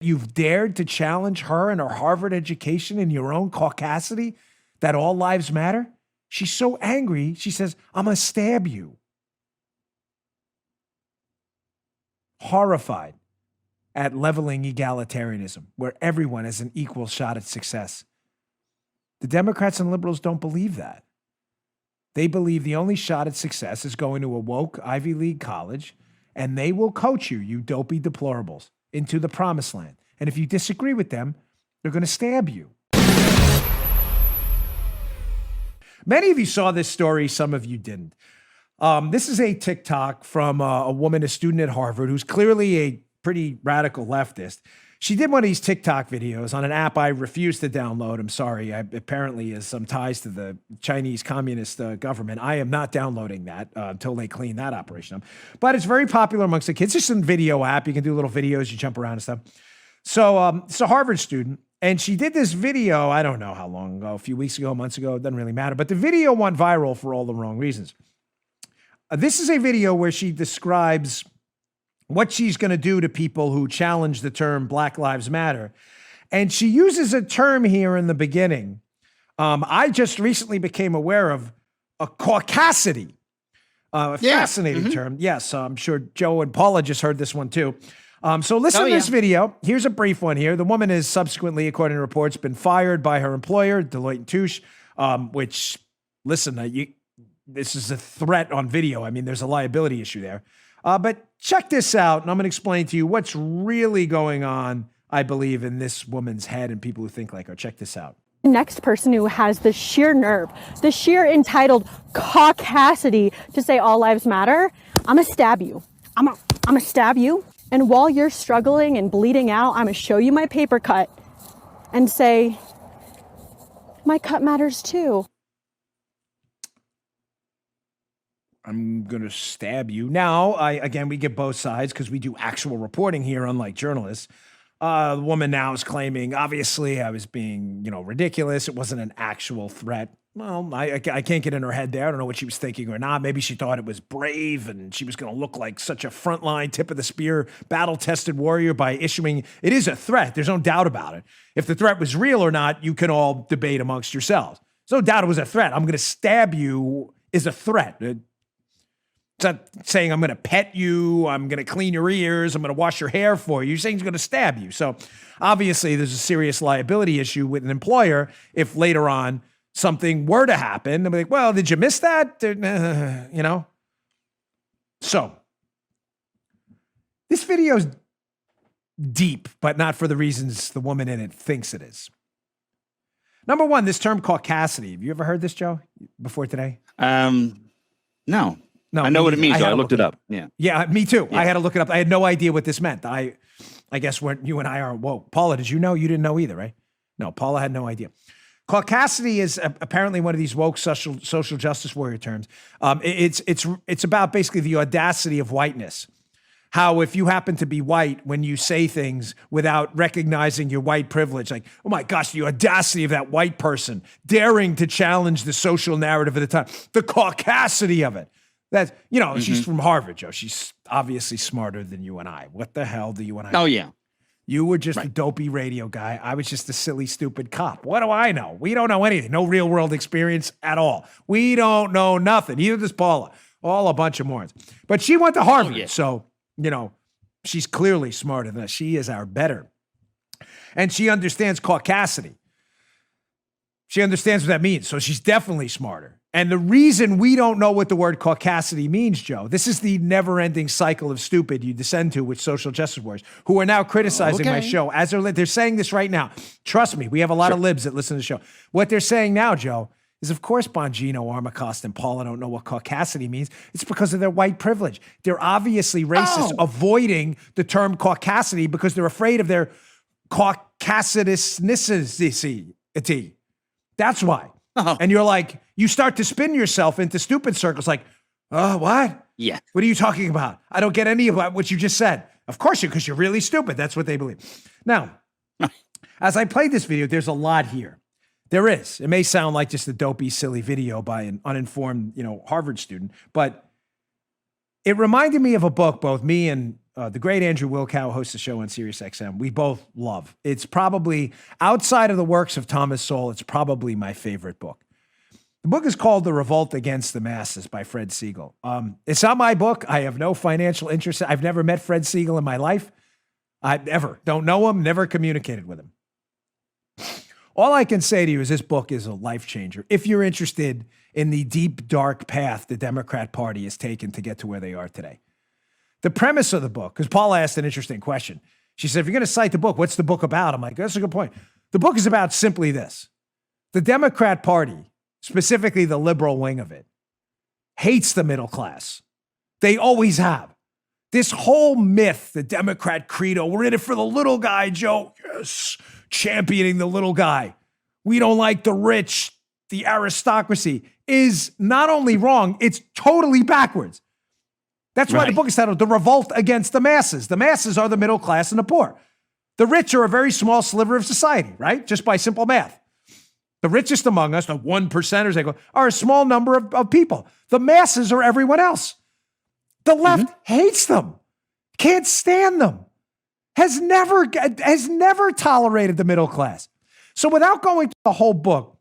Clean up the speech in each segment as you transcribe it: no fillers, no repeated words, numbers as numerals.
You've dared to challenge her and her Harvard education in your own caucasity that all lives matter? She's so angry, she says, I'm going to stab you. Horrified at leveling egalitarianism, where everyone has an equal shot at success. The Democrats and liberals don't believe that. They believe the only shot at success is going to a woke Ivy League college, and they will coach you, you dopey deplorables, into the promised land. And if you disagree with them, they're going to stab you. Many of you saw this story. Some of you didn't. This is a TikTok from a woman, a student at Harvard, who's clearly a pretty radical leftist. She did one of these TikTok videos on an app I refuse to download. I'm sorry. Apparently has some ties to the Chinese Communist government. I am not downloading that until they clean that operation up. But it's very popular amongst the kids. It's just a video app. You can do little videos. You jump around and stuff. So it's a Harvard student. And she did this video, I don't know how long ago, a few weeks ago, months ago. It doesn't really matter. But the video went viral for all the wrong reasons. This is a video where she describes what she's going to do to people who challenge the term Black Lives Matter. And she uses a term here in the beginning. I just recently became aware of a caucasity, a fascinating term. Yes, I'm sure Joe and Paula just heard this one too. So listen to this video. Here's a brief one here. The woman has subsequently, according to reports, been fired by her employer, Deloitte & Touche, which, listen, this is a threat on video. I mean, there's a liability issue there. But check this out, and I'm going to explain to you what's really going on, I believe, in this woman's head and people who think like her. Check this out. Next person who has the sheer nerve, the sheer entitled caucasity to say all lives matter, I'm going to stab you. I'm going to stab you. And while you're struggling and bleeding out, I'm going to show you my paper cut and say, my cut matters too. I'm going to stab you. Now, again, we get both sides because we do actual reporting here, unlike journalists. The woman now is claiming, obviously, I was being, ridiculous. It wasn't an actual threat. Well, I can't get in her head there. I don't know what she was thinking or not. Maybe she thought it was brave and she was going to look like such a frontline, tip of the spear, battle-tested warrior by issuing. It is a threat. There's no doubt about it. If the threat was real or not, you can all debate amongst yourselves. There's no doubt it was a threat. I'm going to stab you is a threat. It's not saying I'm going to pet you, I'm going to clean your ears, I'm going to wash your hair for you. You're saying he's going to stab you. So obviously there's a serious liability issue with an employer if later on something were to happen. They'll be like, well, did you miss that? So this video's deep, but not for the reasons the woman in it thinks it is. Number one, this term caucasity. Have you ever heard this, Joe, before today? No. No, I know what it means. I looked it up. Yeah, me too. Yeah. I had to look it up. I had no idea what this meant. I guess when you and I are woke. Paula, did you know? You didn't know either, right? No, Paula had no idea. Caucasity is apparently one of these woke social justice warrior terms. It's about basically the audacity of whiteness. How if you happen to be white, when you say things without recognizing your white privilege, like, oh my gosh, the audacity of that white person daring to challenge the social narrative of the time, the caucasity of it. That, she's from Harvard, Joe. She's obviously smarter than you and I. What the hell do you and I know? Oh, yeah. You were just a dopey radio guy. I was just a silly, stupid cop. What do I know? We don't know anything. No real world experience at all. We don't know nothing. Neither does Paula. All a bunch of morons. But she went to Harvard. So, she's clearly smarter than us. She is our better. And she understands caucasity. She understands what that means. So she's definitely smarter. And the reason we don't know what the word caucasity means, Joe, this is the never-ending cycle of stupid you descend to with social justice warriors who are now criticizing my show. As they're saying this right now. Trust me, we have a lot of libs that listen to the show. What they're saying now, Joe, is of course Bongino, Armacost, and Paula don't know what caucasity means. It's because of their white privilege. They're obviously racist, avoiding the term caucasity because they're afraid of their caucasitousnicity. That's why. And you're like, you start to spin yourself into stupid circles like, oh, what? Yeah. What are you talking about? I don't get any of what you just said. Of course because you're really stupid. That's what they believe. Now, as I played this video, there's a lot here. There is. It may sound like just a dopey, silly video by an uninformed, Harvard student, but it reminded me of a book both me and the great Andrew Wilkow hosts a show on Sirius XM. We both love. It's probably, outside of the works of Thomas Sowell, it's probably my favorite book. The book is called The Revolt Against the Masses by Fred Siegel. It's not my book. I have no financial interest. I've never met Fred Siegel in my life. I don't know him, never communicated with him. All I can say to you is this book is a life changer. If you're interested in the deep, dark path the Democrat Party has taken to get to where they are today. The premise of the book, because Paula asked an interesting question. She said, if you're going to cite the book, what's the book about? I'm like, that's a good point. The book is about simply this. The Democrat Party, specifically the liberal wing of it, hates the middle class. They always have. This whole myth, the Democrat credo, we're in it for the little guy, Joe. Yes, championing the little guy. We don't like the rich, the aristocracy, is not only wrong, it's totally backwards. That's why the book is titled The Revolt Against the Masses. The masses are the middle class and the poor. The rich are a very small sliver of society, right? Just by simple math. The richest among us, the 1%ers, they go, are a small number of people. The masses are everyone else. The left hates them, can't stand them, has never tolerated the middle class. So without going to the whole book,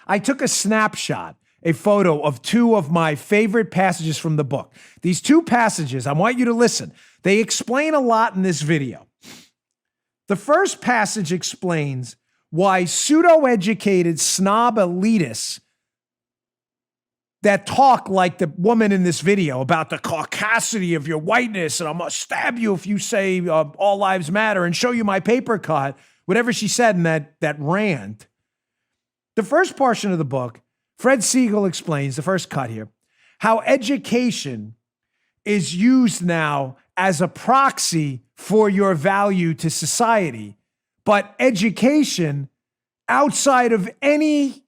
I took a snapshot, a photo of two of my favorite passages from the book. These two passages, I want you to listen. They explain a lot in this video. The first passage explains why pseudo-educated snob elitists that talk like the woman in this video about the caucasity of your whiteness, and I'm going to stab you if you say all lives matter and show you my paper cut, whatever she said in that rant. The first portion of the book, Fred Siegel explains, the first cut here, how education is used now as a proxy for your value to society, but education outside of any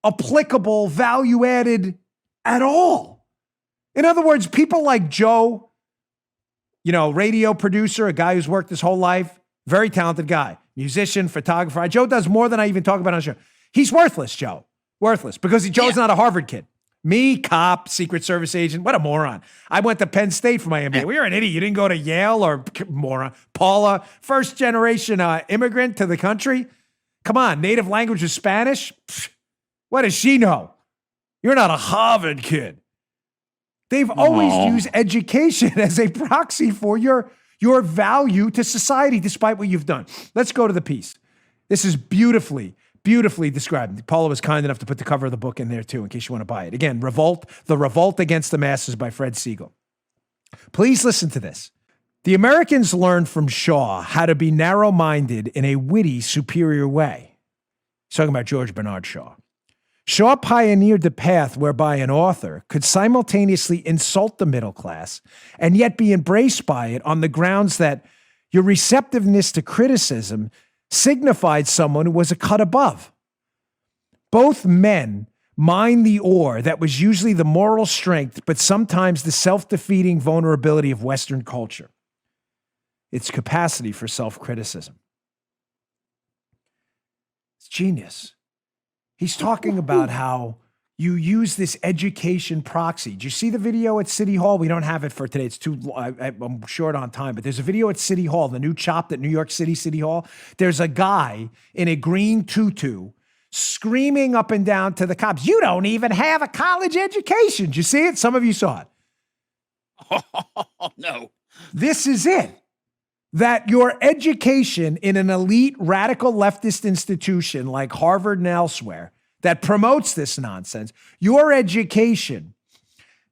applicable value added at all. In other words, people like Joe, radio producer, a guy who's worked his whole life, very talented guy, musician, photographer. Joe does more than I even talk about on the show. He's worthless, Joe. Worthless, because Joe's not a Harvard kid. Me, cop, Secret Service agent, what a moron. I went to Penn State for my MBA. Well, you're an idiot. You didn't go to Yale or moron. Paula, first generation immigrant to the country. Come on, native language is Spanish. Pfft, what does she know? You're not a Harvard kid. They've always used education as a proxy for your value to society, despite what you've done. Let's go to the piece. This is beautifully described. Paula was kind enough to put the cover of the book in there too, in case you want to buy it. Again, The Revolt Against the Masses by Fred Siegel. Please listen to this. The Americans learned from Shaw how to be narrow-minded in a witty, superior way. He's talking about George Bernard Shaw. Shaw pioneered the path whereby an author could simultaneously insult the middle class and yet be embraced by it on the grounds that your receptiveness to criticism signified someone who was a cut above. Both men mined the ore that was usually the moral strength, but sometimes the self-defeating vulnerability of Western culture, its capacity for self-criticism. It's genius. He's talking about how you use this education proxy. Did you see the video at City Hall? We don't have it for today. It's I'm short on time, but there's a video at City Hall, the new chopped at New York City Hall. There's a guy in a green tutu screaming up and down to the cops, "You don't even have a college education." Did you see it? Some of you saw it. Oh, no. This is it. That your education in an elite radical leftist institution like Harvard and elsewhere that promotes this nonsense, your education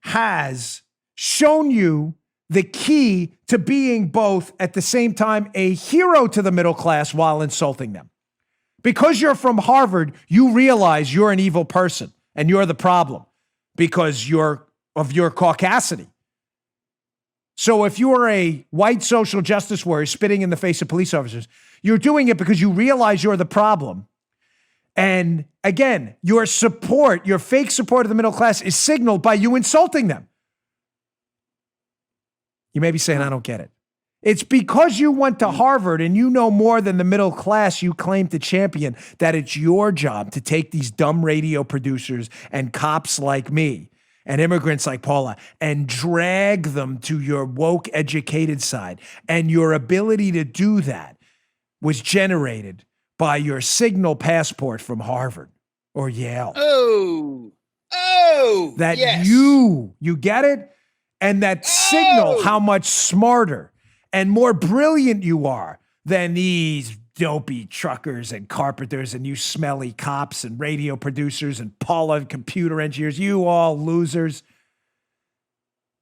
has shown you the key to being both at the same time a hero to the middle class while insulting them. Because you're from Harvard, you realize you're an evil person and you're the problem because of your caucasity. So if you're a white social justice warrior spitting in the face of police officers, you're doing it because you realize you're the problem. And again, your fake support of the middle class is signaled by you insulting them. You may be saying, I don't get it. It's because you went to Harvard and you know more than the middle class you claim to champion that it's your job to take these dumb radio producers and cops like me and immigrants like Paula and drag them to your woke educated side. And your ability to do that was generated by your signal passport from Harvard or Yale. That yes. you get it? And that signal how much smarter and more brilliant you are than these dopey truckers and carpenters and you smelly cops and radio producers and Paula computer engineers, you all losers.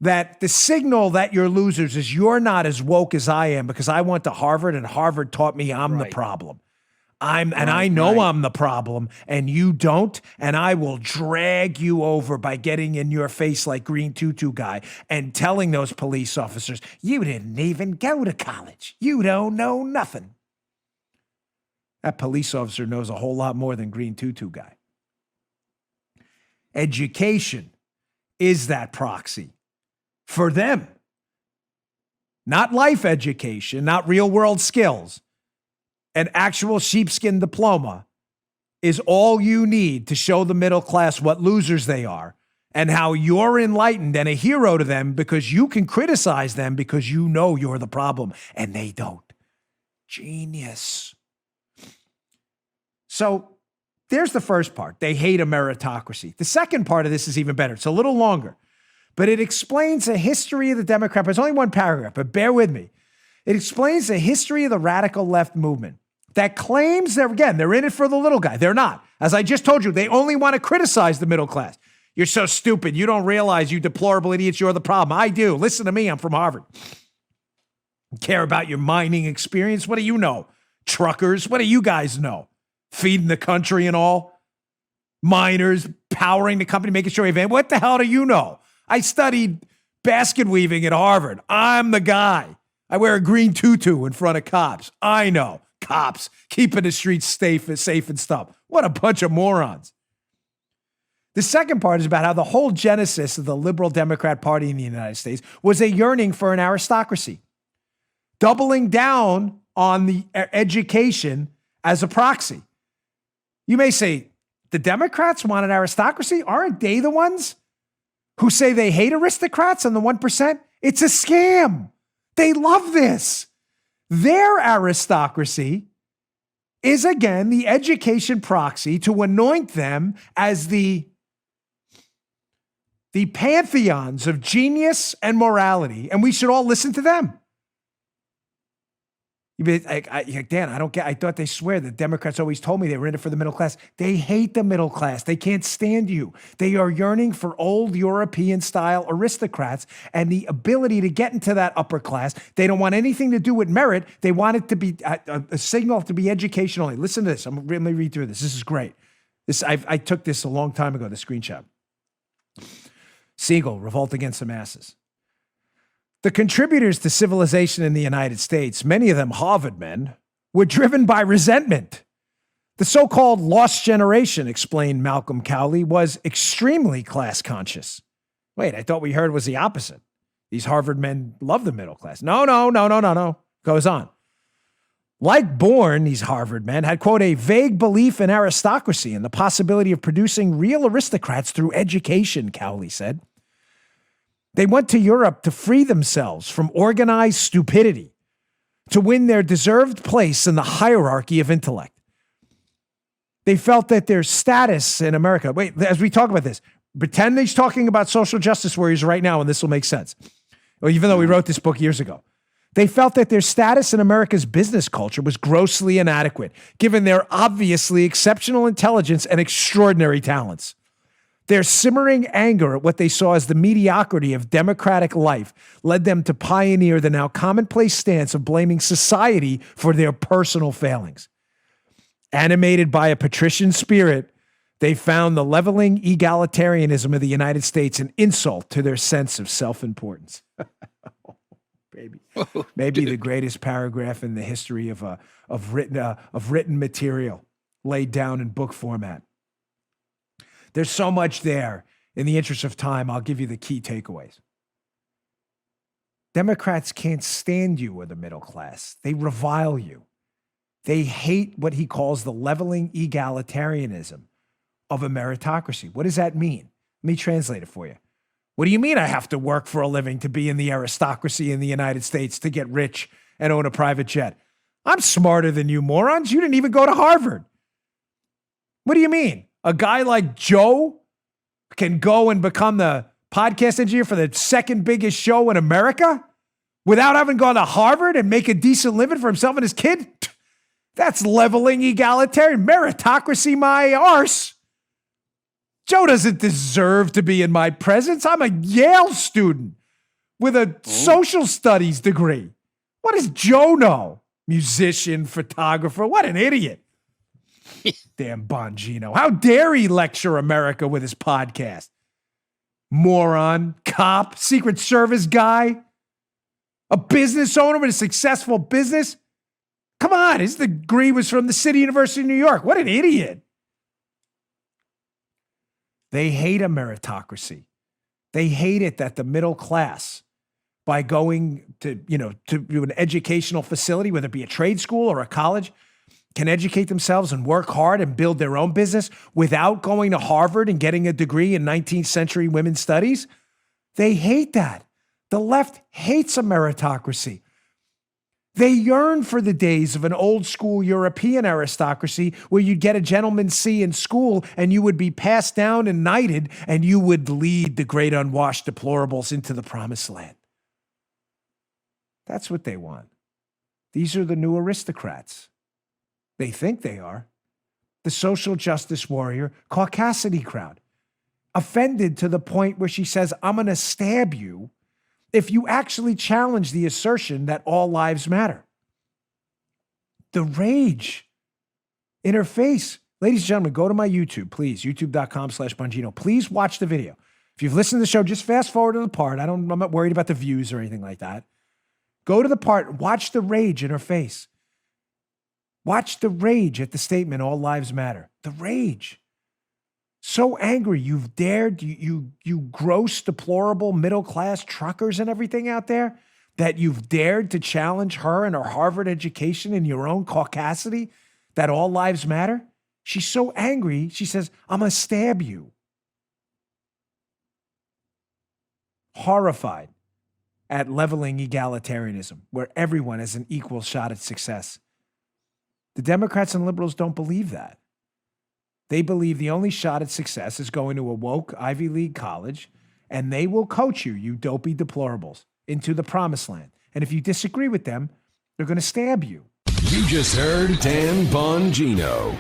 That the signal that you're losers is you're not as woke as I am because I went to Harvard and Harvard taught me I'm the problem. I know I'm the problem and you don't, and I will drag you over by getting in your face like Green Tutu guy and telling those police officers, you didn't even go to college. You don't know nothing. That police officer knows a whole lot more than Green Tutu guy. Education is that proxy for them. Not life education, not real world skills. An actual sheepskin diploma is all you need to show the middle class what losers they are and how you're enlightened and a hero to them because you can criticize them because you know you're the problem and they don't. Genius. So there's the first part. They hate a meritocracy. The second part of this is even better. It's a little longer, but it explains the history of the Democrat. It's only one paragraph, but bear with me. It explains the history of the radical left movement that claims that, again, they're in it for the little guy. They're not. As I just told you, they only want to criticize the middle class. You're so stupid. You don't realize, you deplorable idiots, you're the problem. I do. Listen to me. I'm from Harvard. Care about your mining experience? What do you know? Truckers? What do you guys know? Feeding the country and all? Miners, powering the company, making sure we what the hell do you know? I studied basket weaving at Harvard. I'm the guy. I wear a green tutu in front of cops. I know. Cops keeping the streets safe and stuff. What a bunch of morons. The second part is about how the whole genesis of the liberal Democrat Party in the United States was a yearning for an aristocracy, doubling down on the education as a proxy. You may say, the Democrats want an aristocracy? Aren't they the ones who say they hate aristocrats and the 1%? It's a scam. They love this. Their aristocracy is, again, the education proxy to anoint them as the pantheons of genius and morality, and we should all listen to them. Dan, I don't get. I thought they swear the Democrats always told me they were in it for the middle class. They hate the middle class. They can't stand you. They are yearning for old European-style aristocrats and the ability to get into that upper class. They don't want anything to do with merit. They want it to be a signal to be education only. Listen to this. Let me read through this. This is great. I took this a long time ago, the screenshot. Siegel, Revolt Against the Masses. The contributors to civilization in the United States, many of them Harvard men, were driven by resentment. The so-called lost generation, explained Malcolm Cowley, was extremely class conscious. Wait, I thought we heard was the opposite. These Harvard men love the middle class. No. Goes on. Like Bourne, these Harvard men had, quote, a vague belief in aristocracy and the possibility of producing real aristocrats through education, Cowley said. They went to Europe to free themselves from organized stupidity, to win their deserved place in the hierarchy of intellect. They felt that their status in America, wait, as we talk about this, pretend he's talking about social justice warriors right now, and this will make sense. Well, even though we wrote this book years ago. They felt that their status in America's business culture was grossly inadequate, given their obviously exceptional intelligence and extraordinary talents. Their simmering anger at what they saw as the mediocrity of democratic life led them to pioneer the now commonplace stance of blaming society for their personal failings. Animated by a patrician spirit, they found the leveling egalitarianism of the United States an insult to their sense of self-importance. Maybe the greatest paragraph in the history of written material laid down in book format. There's so much there. In the interest of time, I'll give you the key takeaways. Democrats can't stand you or the middle class. They revile you. They hate what he calls the leveling egalitarianism of a meritocracy. What does that mean? Let me translate it for you. What do you mean I have to work for a living to be in the aristocracy in the United States, to get rich and own a private jet? I'm smarter than you morons. You didn't even go to Harvard. What do you mean? A guy like Joe can go and become the podcast engineer for the second biggest show in America without having gone to Harvard and make a decent living for himself and his kid? That's leveling egalitarian. Meritocracy, my arse. Joe doesn't deserve to be in my presence. I'm a Yale student with a social studies degree. What does Joe know? Musician, photographer. What an idiot. Damn Bongino. How dare he lecture America with his podcast? Moron, cop, Secret Service guy, a business owner with a successful business. Come on, his degree was from the City University of New York. What an idiot. They hate a meritocracy. They hate it that the middle class, by going to an educational facility, whether it be a trade school or a college, can educate themselves and work hard and build their own business without going to Harvard and getting a degree in 19th century women's studies. They hate that. The left hates a meritocracy. They yearn for the days of an old school European aristocracy where you'd get a gentleman's C in school and you would be passed down and knighted and you would lead the great unwashed deplorables into the promised land. That's what they want. These are the new aristocrats. They think they are. The social justice warrior, caucasity crowd. Offended to the point where she says, I'm going to stab you if you actually challenge the assertion that all lives matter. The rage in her face. Ladies and gentlemen, go to my YouTube, please. YouTube.com/Bongino. Please watch the video. If you've listened to the show, just fast forward to the part. I'm not worried about the views or anything like that. Go to the part, watch the rage in her face. Watch the rage at the statement, all lives matter. The rage. So angry, you've dared, you gross, deplorable, middle-class truckers and everything out there, that you've dared to challenge her and her Harvard education in your own caucasity, that all lives matter. She's so angry, she says, I'm going to stab you. Horrified at leveling egalitarianism, where everyone has an equal shot at success. The Democrats and liberals don't believe that. They believe the only shot at success is going to a woke Ivy League college, and they will coach you, you dopey deplorables, into the promised land. And if you disagree with them, they're going to stab you. You just heard Dan Bongino.